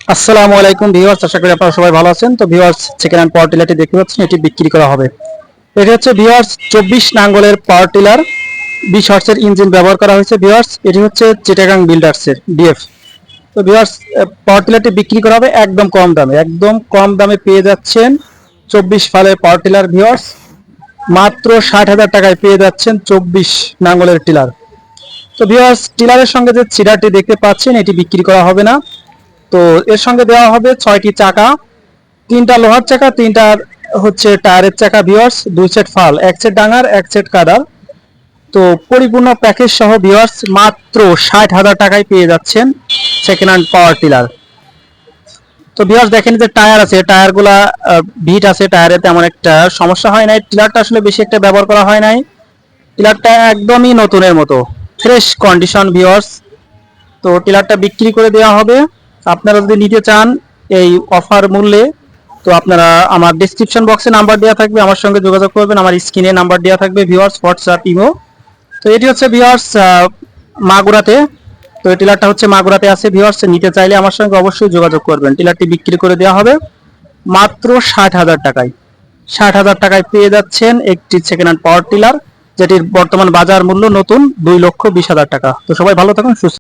আসসালামু আলাইকুম ভিউয়ার্স, আশা করি আপনারা সবাই ভালো আছেন। তো ভিউয়ার্স, সেকেন্ড হ্যান্ড পাওয়ার টিলারটি দেখতে পাচ্ছেন, এটি বিক্রি করা হবে। এটি হচ্ছে ভিউয়ার্স 24 নাঙ্গলের পাওয়ার টিলার, 20 হর্সের ইঞ্জিন ব্যবহার করা হয়েছে। ভিউয়ার্স, এটি হচ্ছে চিটাগাং বিল্ডার্সের ডিএফ। তো ভিউয়ার্স, পাওয়ার টিলারটি বিক্রি করা হবে একদম কম দামে, একদম কম দামে পেয়ে যাচ্ছেন 24 ফালের পাওয়ার টিলার। ভিউয়ার্স, মাত্র 60,000 টাকায় পেয়ে যাচ্ছেন 24 নাঙ্গলের টিলার। তো ভিউয়ার্স, টিলারের সঙ্গে যে চিরাটি দেখতে পাচ্ছেন, এটি বিক্রি করা হবে না। তো এর সঙ্গে দেওয়া হবে 6টি চাকা, 3টা লোহার চাকা, 3টা হচ্ছে টায়ারের চাকা। ভিউয়ার্স, 2 সেট ফাল, 1 সেট ডাঙার, 1 সেট কাদার। তো পরিপূর্ণ প্যাকেজ সহ ভিউয়ার্স মাত্র 60,000 টাকায় পেয়ে যাচ্ছেন সেকেন্ড হ্যান্ড পাওয়ার টিলার। তো ভিউয়ার্স, দেখেন যে টায়ার আছে, টায়ারগুলা ভিট আছে, টায়ারে তেমন একটা সমস্যা হয় নাই। টিলারটা আসলে বেশি একটা ব্যবহার করা হয় নাই। টিলারটা একদমই নতুনের মতো, ফ্রেশ কন্ডিশন। ভিউয়ার্স, তো টিলারটা বিক্রি করে দেওয়া হবে। আপনারা যদি নিতে চান এই অফার মূল্যে, তো আপনারা আমার ডেসক্রিপশন বক্সে নাম্বার দেওয়া থাকবে, আমার সঙ্গে যোগাযোগ করবেন। আমার স্ক্রিনে নাম্বার দেওয়া থাকবে ভিউয়ার্স, হোয়াটসঅ্যাপ, ইমো। তো এটি হচ্ছে ভিউয়ার্স মাগুরাতে। তো এই টিলারটা হচ্ছে মাগুরাতে আছে। ভিউয়ার্স, নিতে চাইলে আমার সঙ্গে অবশ্যই যোগাযোগ করবেন। টিলারটি বিক্রি করে দেওয়া হবে মাত্র 60,000 টাকায়। 60,000 টাকায় পেয়ে যাচ্ছেন একটি সেকেন্ড হ্যান্ড পাওয়ার টিলার, যেটির বর্তমান বাজার মূল্য নতুন 2,20,000 টাকা। তো সবাই ভালো থাকুন, সুস্থ